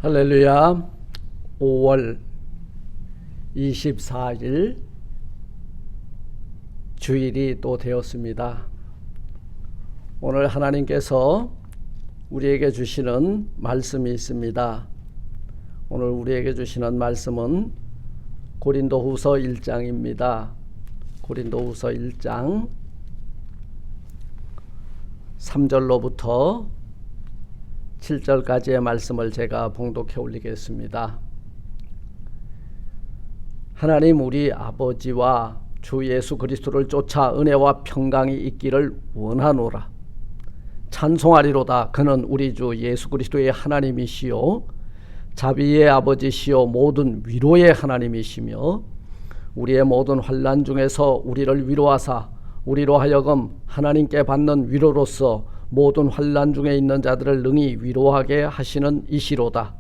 할렐루야. 5월 24일 주일이 또 되었습니다. 오늘 하나님께서 우리에게 주시는 말씀이 있습니다. 오늘 우리에게 주시는 말씀은 고린도후서 1장입니다. 고린도후서 1장 3절로부터 7절까지의 말씀을 제가 봉독해 올리겠습니다. 하나님 우리 아버지와 주 예수 그리스도를 쫓아 은혜와 평강이 있기를 원하노라. 찬송하리로다. 그는 우리 주 예수 그리스도의 하나님이시요 자비의 아버지시요 모든 위로의 하나님이시며 우리의 모든 환난 중에서 우리를 위로하사 우리로 하여금 하나님께 받는 위로로서 모든 환난 중에 있는 자들을 능히 위로하게 하시는 이시로다.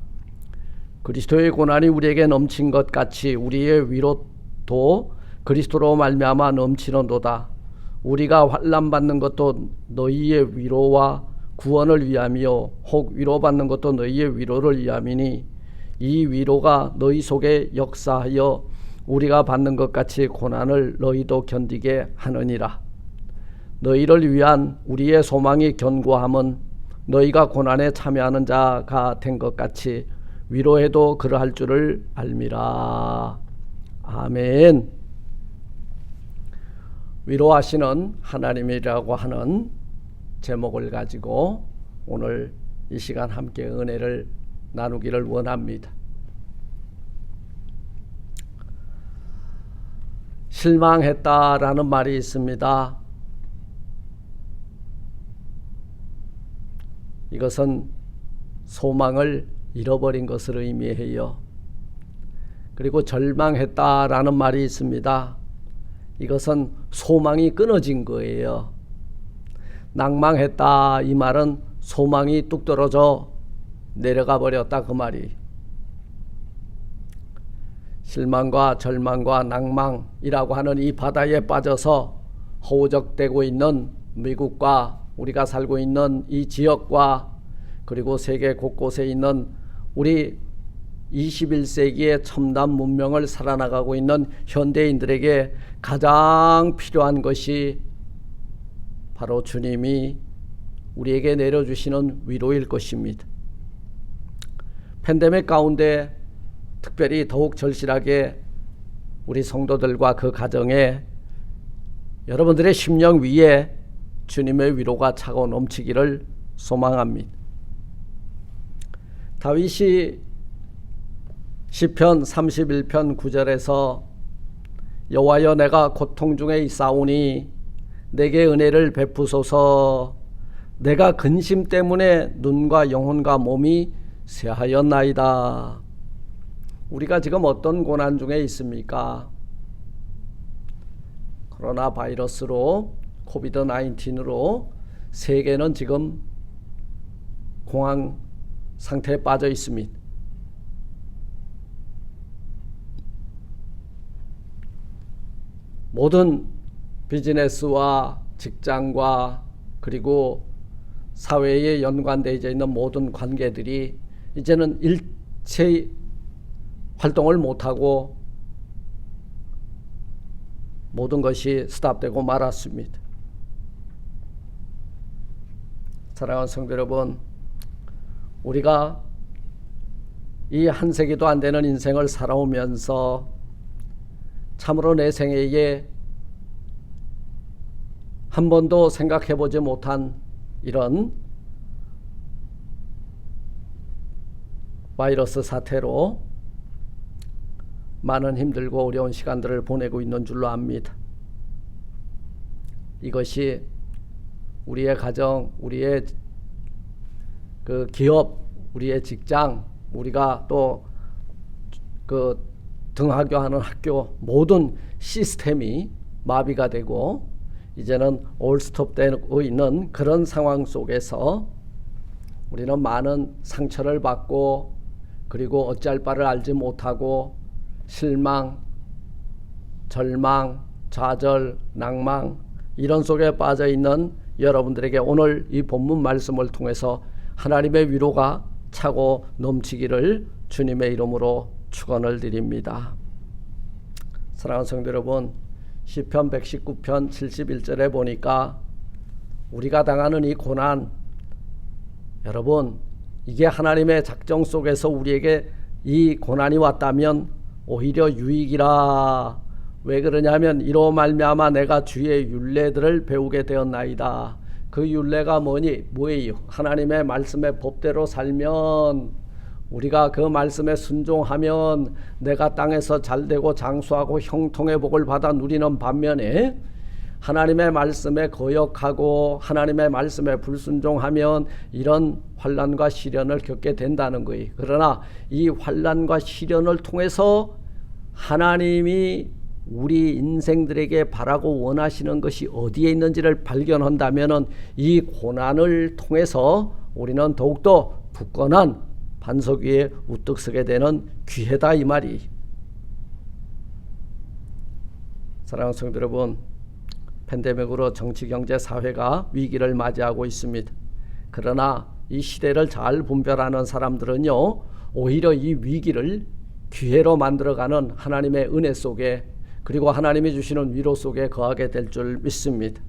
그리스도의 고난이 우리에게 넘친 것 같이 우리의 위로도 그리스도로 말미암아 넘치는도다. 우리가 환난 받는 것도 너희의 위로와 구원을 위함이요 혹 위로받는 것도 너희의 위로를 위함이니 이 위로가 너희 속에 역사하여 우리가 받는 것 같이 고난을 너희도 견디게 하느니라. 너희를 위한 우리의 소망이 견고함은 너희가 고난에 참여하는 자가 된 것 같이 위로해도 그러할 줄을 알미라. 아멘. 위로하시는 하나님이라고 하는 제목을 가지고 오늘 이 시간 함께 은혜를 나누기를 원합니다. 실망했다라는 말이 있습니다. 이것은 소망을 잃어버린 것을 의미해요. 그리고 절망했다라는 말이 있습니다. 이것은 소망이 끊어진 거예요. 낭망했다 이 말은 소망이 뚝 떨어져 내려가 버렸다 그 말이. 실망과 절망과 낭망이라고 하는 이 바다에 빠져서 허우적대고 있는 미국과 우리가 살고 있는 이 지역과 그리고 세계 곳곳에 있는 우리 21세기의 첨단 문명을 살아나가고 있는 현대인들에게 가장 필요한 것이 바로 주님이 우리에게 내려주시는 위로일 것입니다. 팬데믹 가운데 특별히 더욱 절실하게 우리 성도들과 그 가정에 여러분들의 심령 위에 주님의 위로가 차고 넘치기를 소망합니다. 다윗이 시편 31편 9절에서 여호와여 내가 고통 중에 있사오니 내게 은혜를 베푸소서. 내가 근심 때문에 눈과 영혼과 몸이 쇠하였나이다. 우리가 지금 어떤 고난 중에 있습니까? 코로나 바이러스로 코비드 19으로 세계는 지금 공황 상태에 빠져 있습니다. 모든 비즈니스와 직장과 그리고 사회에 연관되어 있는 모든 관계들이 이제는 일체 활동을 못하고 모든 것이 스탑되고 말았습니다. 사랑하는 성도 여러분, 우리가 이 한 세기도 안 되는 인생을 살아오면서 참으로 내 생애에 한 번도 생각해보지 못한 이런 바이러스 사태로 많은 힘들고 어려운 시간들을 보내고 있는 줄로 압니다. 이것이 우리의 가정, 우리의 그 기업, 우리의 직장, 우리가 또 그 등하교하는 학교 모든 시스템이 마비가 되고 이제는 올스톱되고 있는 그런 상황 속에서 우리는 많은 상처를 받고 그리고 어찌할 바를 알지 못하고 실망, 절망, 좌절, 낭망 이런 속에 빠져 있는 여러분들에게 오늘 이 본문 말씀을 통해서 하나님의 위로가 차고 넘치기를 주님의 이름으로 축원을 드립니다. 사랑하는 성도 여러분, 시편 119편 71절에 보니까 우리가 당하는 이 고난, 여러분 이게 하나님의 작정 속에서 우리에게 이 고난이 왔다면 오히려 유익이라. 왜 그러냐면 이로 말미암아 내가 주의 율례들을 배우게 되었나이다. 그 율례가 뭐예요? 하나님의 말씀의 법대로 살면, 우리가 그 말씀에 순종하면 내가 땅에서 잘되고 장수하고 형통의 복을 받아 누리는 반면에, 하나님의 말씀에 거역하고 하나님의 말씀에 불순종하면 이런 환난과 시련을 겪게 된다는 거예요. 그러나 이 환난과 시련을 통해서 하나님이 우리 인생들에게 바라고 원하시는 것이 어디에 있는지를 발견한다면 이 고난을 통해서 우리는 더욱더 굳건한 반석 위에 우뚝 서게 되는 기회다, 이 말이. 사랑하는 성도 여러분, 팬데믹으로 정치, 경제, 사회가 위기를 맞이하고 있습니다. 그러나 이 시대를 잘 분별하는 사람들은요, 오히려 이 위기를 기회로 만들어가는 하나님의 은혜 속에, 그리고 하나님이 주시는 위로 속에 거하게 될 줄 믿습니다.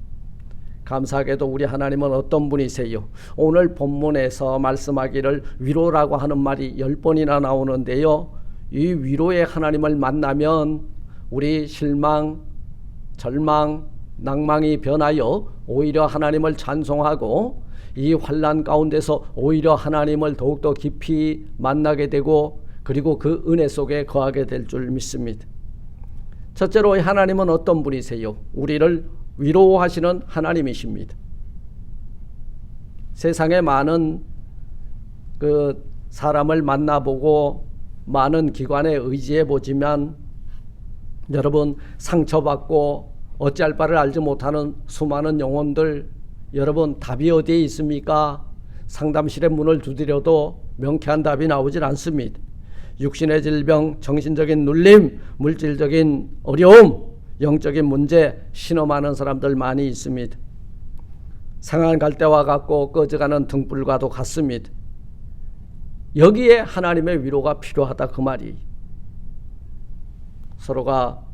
감사하게도 우리 하나님은 어떤 분이세요? 오늘 본문에서 말씀하기를 위로라고 하는 말이 10번이나 나오는데요, 이 위로의 하나님을 만나면 우리 실망, 절망, 낭망이 변하여 오히려 하나님을 찬송하고 이 환난 가운데서 오히려 하나님을 더욱더 깊이 만나게 되고, 그리고 그 은혜 속에 거하게 될 줄 믿습니다. 첫째로 하나님은 어떤 분이세요? 우리를 위로하시는 하나님이십니다. 세상에 많은 그 사람을 만나보고 많은 기관에 의지해보지만, 여러분 상처받고 어찌할 바를 알지 못하는 수많은 영혼들, 여러분 답이 어디에 있습니까? 상담실의 문을 두드려도 명쾌한 답이 나오질 않습니다. 육신의 질병, 정신적인 눌림, 물질적인 어려움, 영적인 문제 신음하는 사람들 많이 있습니다. 상한 갈대와 같고 꺼져가는 등불과도 같습니다. 여기에 하나님의 위로가 필요하다, 그 말이. 서로가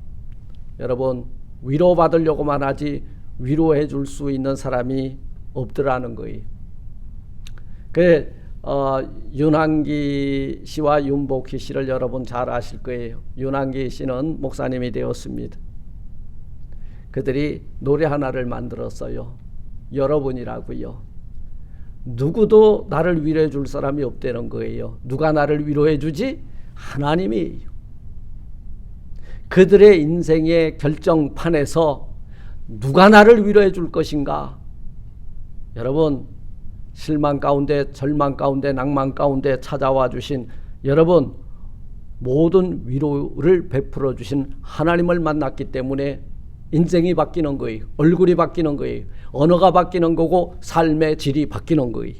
여러분 위로받으려고만 하지 위로해 줄 수 있는 사람이 없더라는 거예요. 윤한기 씨와 윤복희 씨를 여러분 잘 아실 거예요. 윤한기 씨는 목사님이 되었습니다. 그들이 노래 하나를 만들었어요. 여러분이라고요. 누구도 나를 위로해 줄 사람이 없다는 거예요. 누가 나를 위로해 주지? 하나님이에요. 그들의 인생의 결정판에서 누가 나를 위로해 줄 것인가? 여러분, 실망 가운데, 절망 가운데, 낭만 가운데 찾아와 주신 여러분, 모든 위로를 베풀어 주신 하나님을 만났기 때문에 인생이 바뀌는 거예요. 얼굴이 바뀌는 거예요. 언어가 바뀌는 거고 삶의 질이 바뀌는 거예요.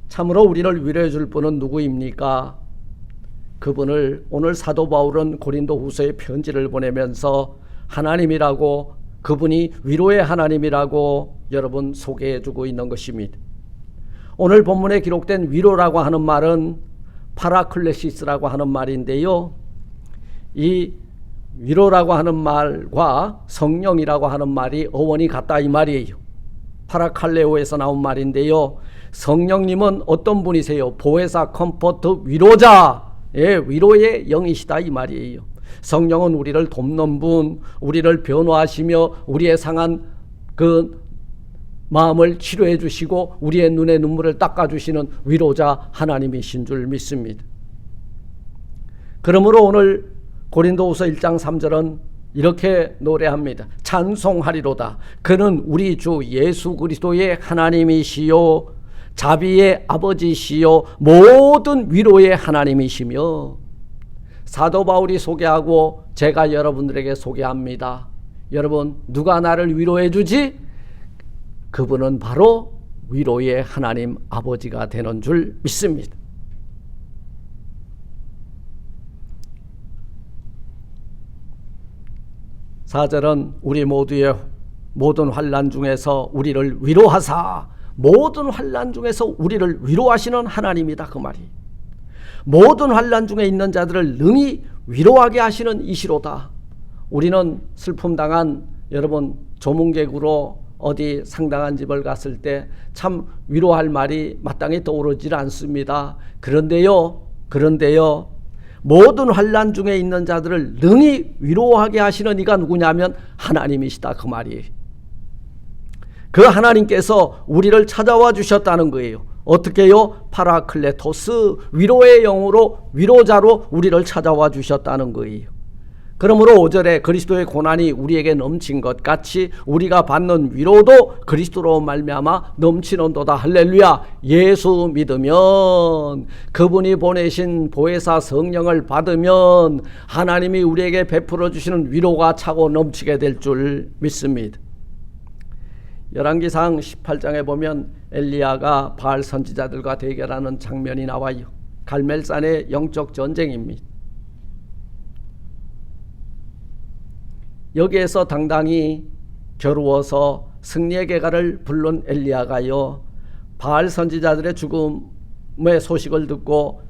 참으로 우리를 위로해 줄 분은 누구입니까? 그분을 오늘 사도 바울은 고린도 후서에 편지를 보내면서 하나님이라고, 그분이 위로의 하나님이라고 여러분 소개해 주고 있는 것입니다. 오늘 본문에 기록된 위로라고 하는 말은 파라클레시스라고 하는 말인데요, 이 위로라고 하는 말과 성령이라고 하는 말이 어원이 같다, 이 말이에요. 파라칼레오에서 나온 말인데요, 성령님은 어떤 분이세요? 보혜사, 컴포트, 위로자, 위로의 영이시다, 이 말이에요. 성령은 우리를 돕는 분, 우리를 변화하시며 우리의 상한 그 마음을 치료해 주시고 우리의 눈의 눈물을 닦아 주시는 위로자 하나님이신 줄 믿습니다. 그러므로 오늘 고린도후서 1장 3절은 이렇게 노래합니다. 찬송하리로다. 그는 우리 주 예수 그리스도의 하나님이시요 자비의 아버지시요 모든 위로의 하나님이시며, 사도 바울이 소개하고 제가 여러분들에게 소개합니다. 여러분, 누가 나를 위로해 주지? 그분은 바로 위로의 하나님 아버지가 되는 줄 믿습니다. 사절은 우리 모두의 모든 환난 중에서 우리를 위로하사 모든 환난 중에서 우리를 위로하시는 하나님이다 그 말이. 모든 환난 중에 있는 자들을 능히 위로하게 하시는 이시로다. 우리는 슬픔 당한 여러분 조문객으로 어디 상당한 집을 갔을 때 참 위로할 말이 마땅히 떠오르질 않습니다. 그런데요 모든 환난 중에 있는 자들을 능히 위로하게 하시는 이가 누구냐면 하나님이시다 그 말이. 그 하나님께서 우리를 찾아와 주셨다는 거예요. 어떻게요? 파라클레토스, 위로의 영으로 위로자로 우리를 찾아와 주셨다는 거예요. 그러므로 5절에 그리스도의 고난이 우리에게 넘친 것 같이 우리가 받는 위로도 그리스도로 말미암아 넘치는도다. 할렐루야. 예수 믿으면, 그분이 보내신 보혜사 성령을 받으면 하나님이 우리에게 베풀어 주시는 위로가 차고 넘치게 될 줄 믿습니다. 열왕기상 18장에 보면 엘리야가 바알 선지자들과 대결하는 장면이 나와요. 갈멜산의 영적 전쟁입니다. 여기에서 당당히 겨루어서 승리의 계가를 부른 엘리야가요, 바알 선지자들의 죽음의 소식을 듣고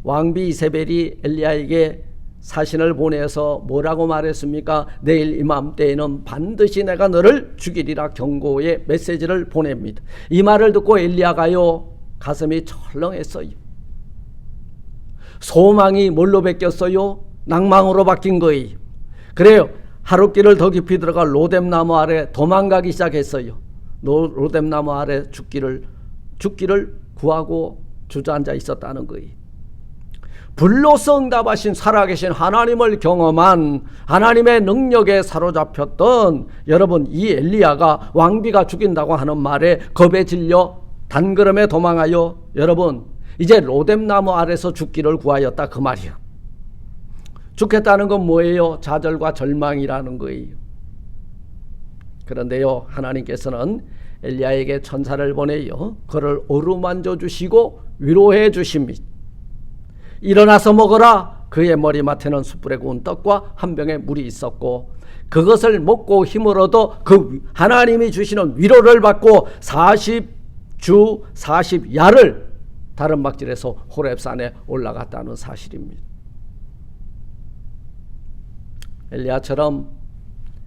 왕비 이세벨이 엘리야에게 사신을 보내서 뭐라고 말했습니까? 내일 이맘때에는 반드시 내가 너를 죽이리라 경고의 메시지를 보냅니다. 이 말을 듣고 엘리야가요 가슴이 철렁했어요. 소망이 뭘로 바뀌었어요? 낭망으로 바뀐 거예요. 그래요. 하룻길을 더 깊이 들어가 로뎀나무 아래 도망가기 시작했어요. 로뎀나무 아래 죽기를 구하고 주저앉아 있었다는 거예요. 불로서 응답하신 살아계신 하나님을 경험한, 하나님의 능력에 사로잡혔던 여러분, 이 엘리야가 왕비가 죽인다고 하는 말에 겁에 질려 단걸음에 도망하여 여러분 이제 로뎀나무 아래서 죽기를 구하였다 그 말이야. 죽겠다는 건 뭐예요? 좌절과 절망이라는 거예요. 그런데요, 하나님께서는 엘리야에게 천사를 보내요 그를 어루만져 주시고 위로해 주십니다. 일어나서 먹어라. 그의 머리맡에는 숯불에 구운 떡과 한 병에 물이 있었고 그것을 먹고 힘을 얻어 그 하나님이 주시는 위로를 받고 40주 40야를 다른 막질에서 호렙산에 올라갔다는 사실입니다. 엘리야처럼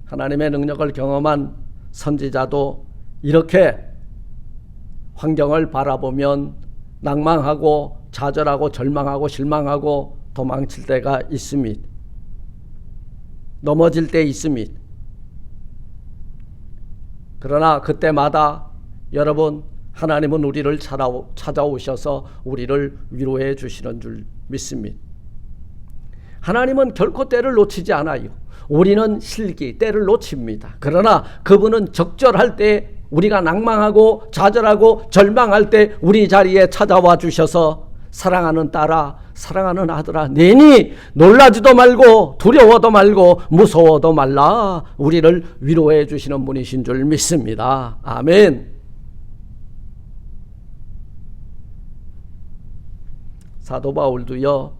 하나님의 능력을 경험한 선지자도 이렇게 환경을 바라보면 낭망하고 좌절하고 절망하고 실망하고 도망칠 때가 있습니다. 넘어질 때 있습니다. 그러나 그때마다 여러분 하나님은 우리를 찾아오셔서 우리를 위로해 주시는 줄 믿습니다. 하나님은 결코 때를 놓치지 않아요. 우리는 실기, 때를 놓칩니다. 그러나 그분은 적절할 때, 우리가 낭망하고 좌절하고 절망할 때 우리 자리에 찾아와 주셔서 사랑하는 딸아, 사랑하는 아들아, 내니 놀라지도 말고 두려워도 말고 무서워도 말라. 우리를 위로해 주시는 분이신 줄 믿습니다. 아멘. 사도 바울도요,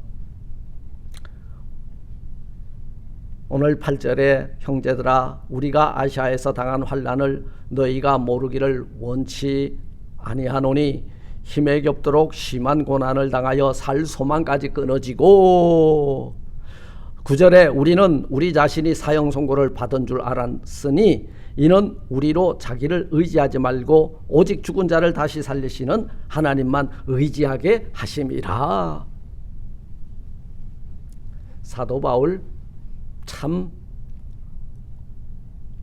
오늘 8절에 형제들아, 우리가 아시아에서 당한 환난을 너희가 모르기를 원치 아니하노니 힘에 겹도록 심한 고난을 당하여 살 소망까지 끊어지고, 9절에 우리는 우리 자신이 사형 선고를 받은 줄 알았으니 이는 우리로 자기를 의지하지 말고 오직 죽은 자를 다시 살리시는 하나님만 의지하게 하심이라. 사도 바울 참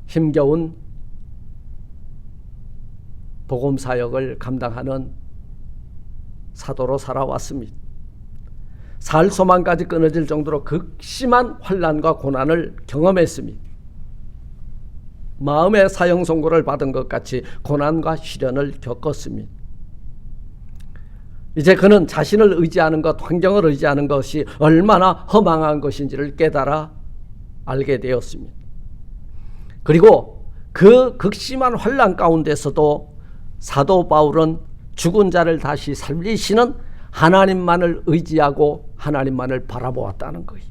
힘겨운 복음 사역을 감당하는 사도로 살아왔습니다. 살 소망까지 끊어질 정도로 극심한 환난과 고난을 경험했습니다. 마음의 사형 선고를 받은 것 같이 고난과 시련을 겪었습니다. 이제 그는 자신을 의지하는 것, 환경을 의지하는 것이 얼마나 허망한 것인지를 깨달아 알게 되었습니다. 그리고 그 극심한 환난 가운데서도 사도 바울은 죽은 자를 다시 살리시는 하나님만을 의지하고 하나님만을 바라보았다는 거예요.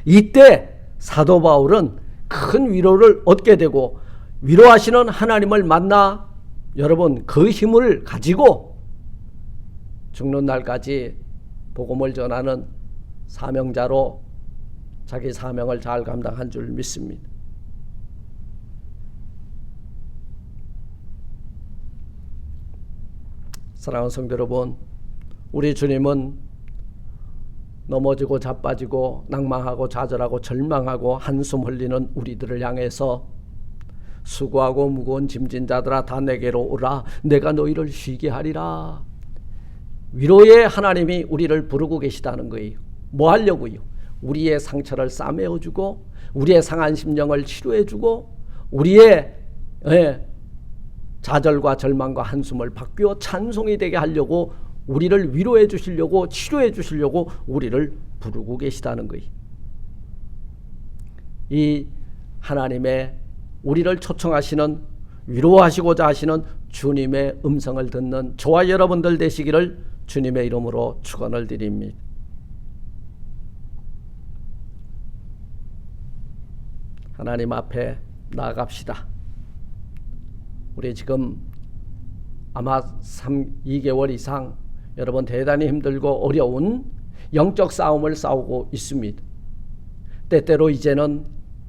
이때 사도 바울은 큰 위로를 얻게 되고 위로하시는 하나님을 만나 여러분 그 힘을 가지고 죽는 날까지 복음을 전하는 사명자로 자기 사명을 잘 감당한 줄 믿습니다. 사랑하는 성도 여러분, 우리 주님은 넘어지고 자빠지고 낭망하고 좌절하고 절망하고 한숨 흘리는 우리들을 향해서 수고하고 무거운 짐진 자들아 다 내게로 오라, 내가 너희를 쉬게 하리라. 위로의 하나님이 우리를 부르고 계시다는 거예요. 뭐 하려고요? 우리의 상처를 싸매어주고 우리의 상한 심령을 치료해주고 우리의 좌절과 절망과 한숨을 바뀌어 찬송이 되게 하려고, 우리를 위로해 주시려고 치료해 주시려고 우리를 부르고 계시다는 거예요. 이 하나님의 우리를 초청하시는, 위로하시고자 하시는 주님의 음성을 듣는 저와 여러분들 되시기를 주님의 이름으로 축원을 드립니다. 하나님 앞에 나아갑시다. 우리 지금 아마 2개월 이상 여러분 대단히 힘들고 어려운 영적 싸움을 싸우고 있습니다. 때때로 이제는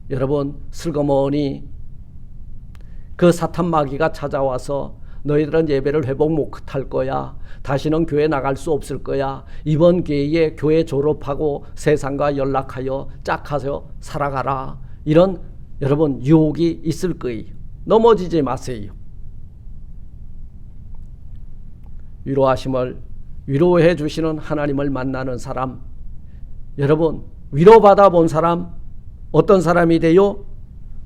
여러분 슬그머니 그 사탄 마귀가 찾아와서 너희들은 예배를 회복 못할 거야, 다시는 교회 나갈 수 없을 거야, 이번 기회에 교회 졸업하고 세상과 연락하여 짝하여 살아가라, 이런 여러분 유혹이 있을 거예요. 넘어지지 마세요. 위로하심을, 위로해 주시는 하나님을 만나는 사람, 여러분 위로받아 본 사람 어떤 사람이 돼요?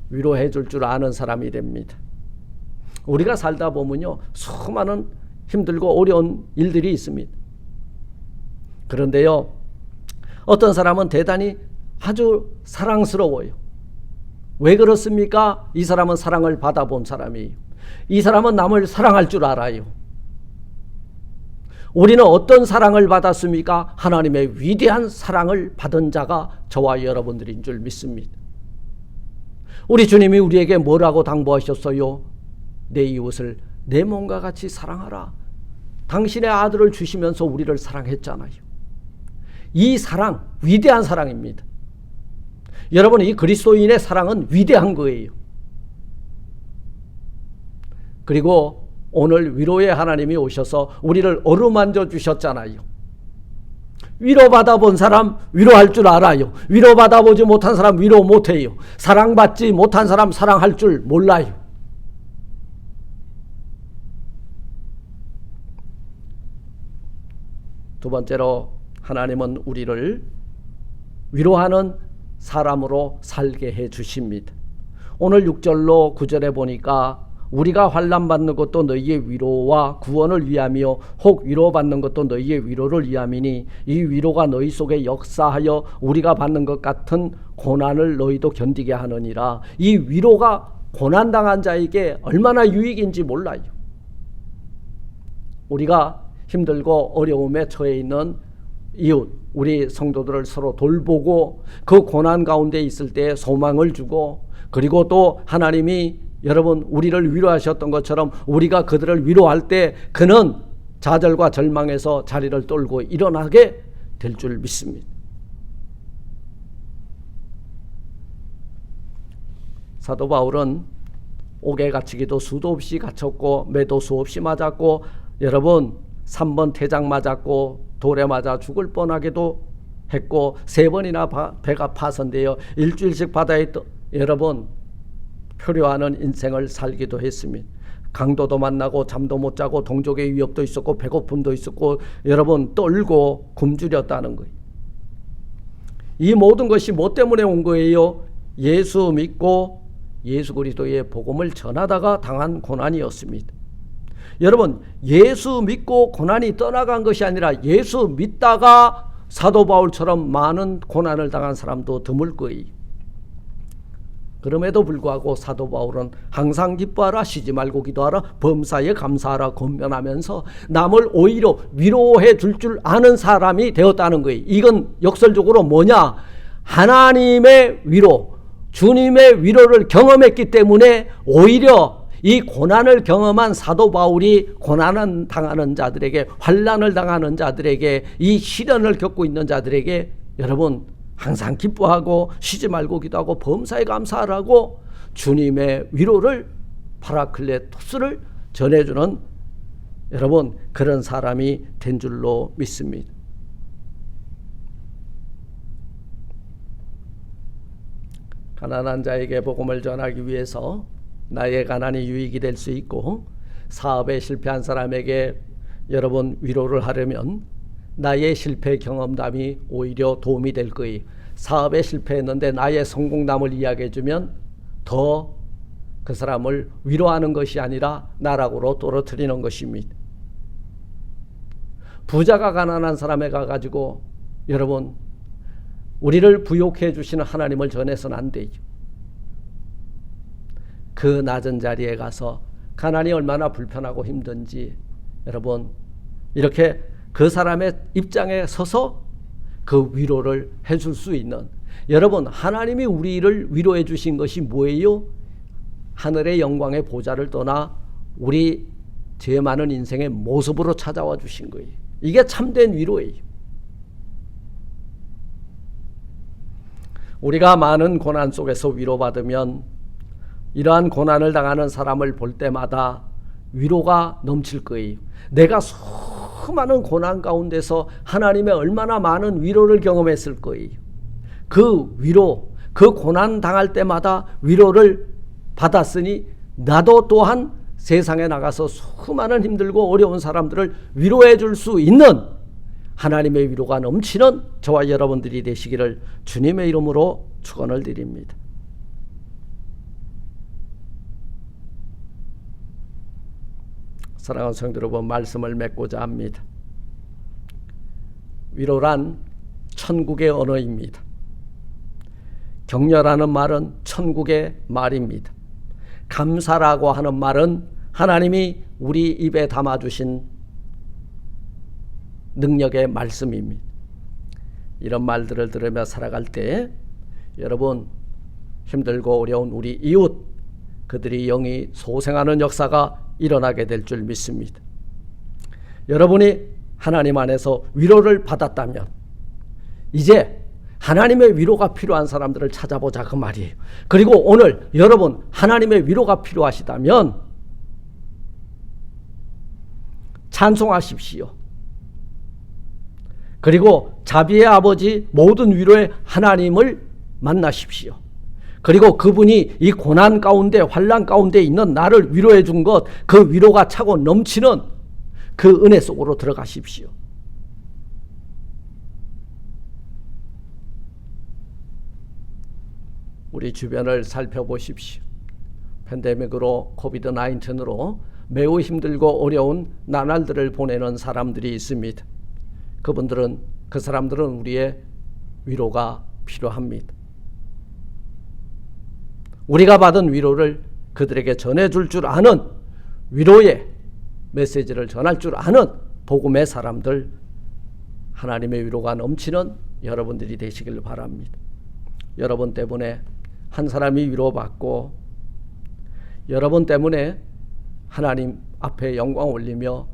위로해 줄 아는 사람이 됩니다. 우리가 살다 보면요 수많은 힘들고 어려운 일들이 있습니다. 그런데요 어떤 사람은 대단히 아주 사랑스러워요. 왜 그렇습니까? 이 사람은 사랑을 받아본 사람이에요. 이 사람은 남을 사랑할 줄 알아요. 우리는 어떤 사랑을 받았습니까? 하나님의 위대한 사랑을 받은 자가 저와 여러분들인 줄 믿습니다. 우리 주님이 우리에게 뭐라고 당부하셨어요? 내 이웃을 내 몸과 같이 사랑하라. 당신의 아들을 주시면서 우리를 사랑했잖아요. 이 사랑 위대한 사랑입니다. 여러분 이 그리스도인의 사랑은 위대한 거예요. 그리고 오늘 위로의 하나님이 오셔서 우리를 어루만져 주셨잖아요. 위로받아 본 사람 위로할 줄 알아요. 위로받아 보지 못한 사람 위로 못해요. 사랑받지 못한 사람 사랑할 줄 몰라요. 두 번째로 하나님은 우리를 위로하는 사람으로 살게 해 주십니다. 오늘 6절로 9절에 보니까 우리가 환난받는 것도 너희의 위로와 구원을 위함이요 혹 위로받는 것도 너희의 위로를 위함이니 이 위로가 너희 속에 역사하여 우리가 받는 것 같은 고난을 너희도 견디게 하느니라. 이 위로가 고난당한 자에게 얼마나 유익인지 몰라요. 우리가 힘들고 어려움에 처해 있는 이웃, 우리 성도들을 서로 돌보고 그 고난 가운데 있을 때 소망을 주고, 그리고 또 하나님이 여러분 우리를 위로하셨던 것처럼 우리가 그들을 위로할 때 그는 좌절과 절망에서 자리를 떨고 일어나게 될 줄 믿습니다. 사도 바울은 옥에 갇히기도 수도 없이 갇혔고 매도 수없이 맞았고 여러분 3번 태장 맞았고 돌에 맞아 죽을 뻔하기도 했고 3번이나 배가 파손되어 일주일씩 바다에 여러분 표류하는 인생을 살기도 했습니다. 강도도 만나고 잠도 못 자고 동족의 위협도 있었고 배고픔도 있었고 여러분 떨고 굶주렸다는 거예요. 이 모든 것이 뭐 때문에 온 거예요? 예수 믿고 예수 그리스도의 복음을 전하다가 당한 고난이었습니다. 여러분 예수 믿고 고난이 떠나간 것이 아니라 예수 믿다가 사도 바울처럼 많은 고난을 당한 사람도 드물 거예요. 그럼에도 불구하고 사도 바울은 항상 기뻐하라, 쉬지 말고 기도하라, 범사에 감사하라 권면하면서 남을 오히려 위로해 줄 아는 사람이 되었다는 거예요. 이건 역설적으로 뭐냐? 하나님의 위로, 주님의 위로를 경험했기 때문에 오히려 이 고난을 경험한 사도 바울이 고난을 당하는 자들에게, 환난을 당하는 자들에게, 이 시련을 겪고 있는 자들에게 여러분 항상 기뻐하고 쉬지 말고 기도하고 범사에 감사하라고 주님의 위로를, 파라클레토스를 전해주는 여러분 그런 사람이 된 줄로 믿습니다. 가난한 자에게 복음을 전하기 위해서 나의 가난이 유익이 될 수 있고, 사업에 실패한 사람에게 여러분 위로를 하려면 나의 실패 경험담이 오히려 도움이 될 거예요. 사업에 실패했는데 나의 성공담을 이야기해 주면 더 그 사람을 위로하는 것이 아니라 나락으로 떨어뜨리는 것입니다. 부자가 가난한 사람에 가가지고 여러분 우리를 부욕해 주시는 하나님을 전해서는 안 되죠. 그 낮은 자리에 가서 가난이 얼마나 불편하고 힘든지 여러분 이렇게 그 사람의 입장에 서서 그 위로를 해줄 수 있는, 여러분 하나님이 우리를 위로해 주신 것이 뭐예요? 하늘의 영광의 보좌를 떠나 우리 죄 많은 인생의 모습으로 찾아와 주신 거예요. 이게 참된 위로예요. 우리가 많은 고난 속에서 위로받으면 이러한 고난을 당하는 사람을 볼 때마다 위로가 넘칠 거예요. 내가 수많은 고난 가운데서 하나님의 얼마나 많은 위로를 경험했을 거예요. 그 위로, 그 고난 당할 때마다 위로를 받았으니 나도 또한 세상에 나가서 수많은 힘들고 어려운 사람들을 위로해 줄 수 있는 하나님의 위로가 넘치는 저와 여러분들이 되시기를 주님의 이름으로 축원을 드립니다. 사랑하는 성도 여러분, 말씀을 맺고자 합니다. 위로란 천국의 언어입니다. 격려라는 말은 천국의 말입니다. 감사라고 하는 말은 하나님이 우리 입에 담아주신 능력의 말씀입니다. 이런 말들을 들으며 살아갈 때 여러분 힘들고 어려운 우리 이웃, 그들이 영이 소생하는 역사가 일어나게 될 줄 믿습니다. 여러분이 하나님 안에서 위로를 받았다면 이제 하나님의 위로가 필요한 사람들을 찾아보자 그 말이에요. 그리고 오늘 여러분 하나님의 위로가 필요하시다면 찬송하십시오. 그리고 자비의 아버지 모든 위로의 하나님을 만나십시오. 그리고 그분이 이 고난 가운데 환난 가운데 있는 나를 위로해 준 것, 그 위로가 차고 넘치는 그 은혜 속으로 들어가십시오. 우리 주변을 살펴보십시오. 팬데믹으로 코비드-19으로 매우 힘들고 어려운 나날들을 보내는 사람들이 있습니다. 그 사람들은 우리의 위로가 필요합니다. 우리가 받은 위로를 그들에게 전해줄 줄 아는, 위로의 메시지를 전할 줄 아는 복음의 사람들, 하나님의 위로가 넘치는 여러분들이 되시길 바랍니다. 여러분 때문에 한 사람이 위로받고 여러분 때문에 하나님 앞에 영광 올리며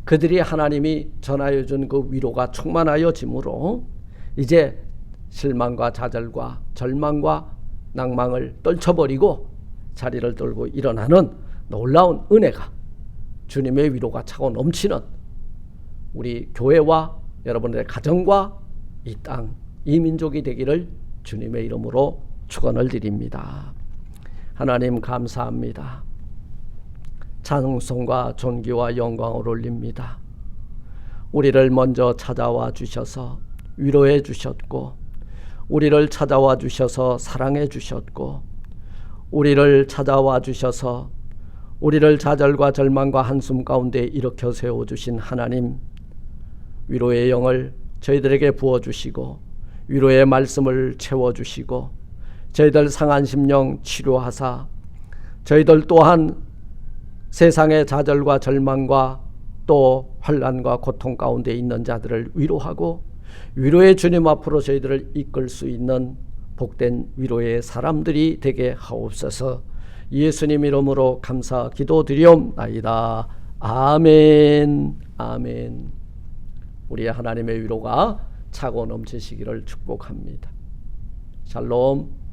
그들이 하나님이 전하여 준 그 위로가 충만하여지므로 이제 실망과 좌절과 절망과 낭망을 떨쳐버리고 자리를 떨고 일어나는 놀라운 은혜가, 주님의 위로가 차고 넘치는 우리 교회와 여러분들의 가정과 이 땅, 이 민족이 되기를 주님의 이름으로 축원을 드립니다. 하나님 감사합니다. 찬송과 존귀와 영광을 올립니다. 우리를 먼저 찾아와 주셔서 위로해 주셨고, 우리를 찾아와 주셔서 사랑해 주셨고, 우리를 찾아와 주셔서 우리를 좌절과 절망과 한숨 가운데 일으켜 세워주신 하나님, 위로의 영을 저희들에게 부어주시고 위로의 말씀을 채워주시고 저희들 상한 심령 치료하사 저희들 또한 세상의 좌절과 절망과 또 환난과 고통 가운데 있는 자들을 위로하고 위로의 주님 앞으로 저희들을 이끌 수 있는 복된 위로의 사람들이 되게 하옵소서. 예수님 이름으로 감사 기도드리옵나이다. 아멘. 아멘. 우리의 하나님의 위로가 차고 넘치시기를 축복합니다. 샬롬.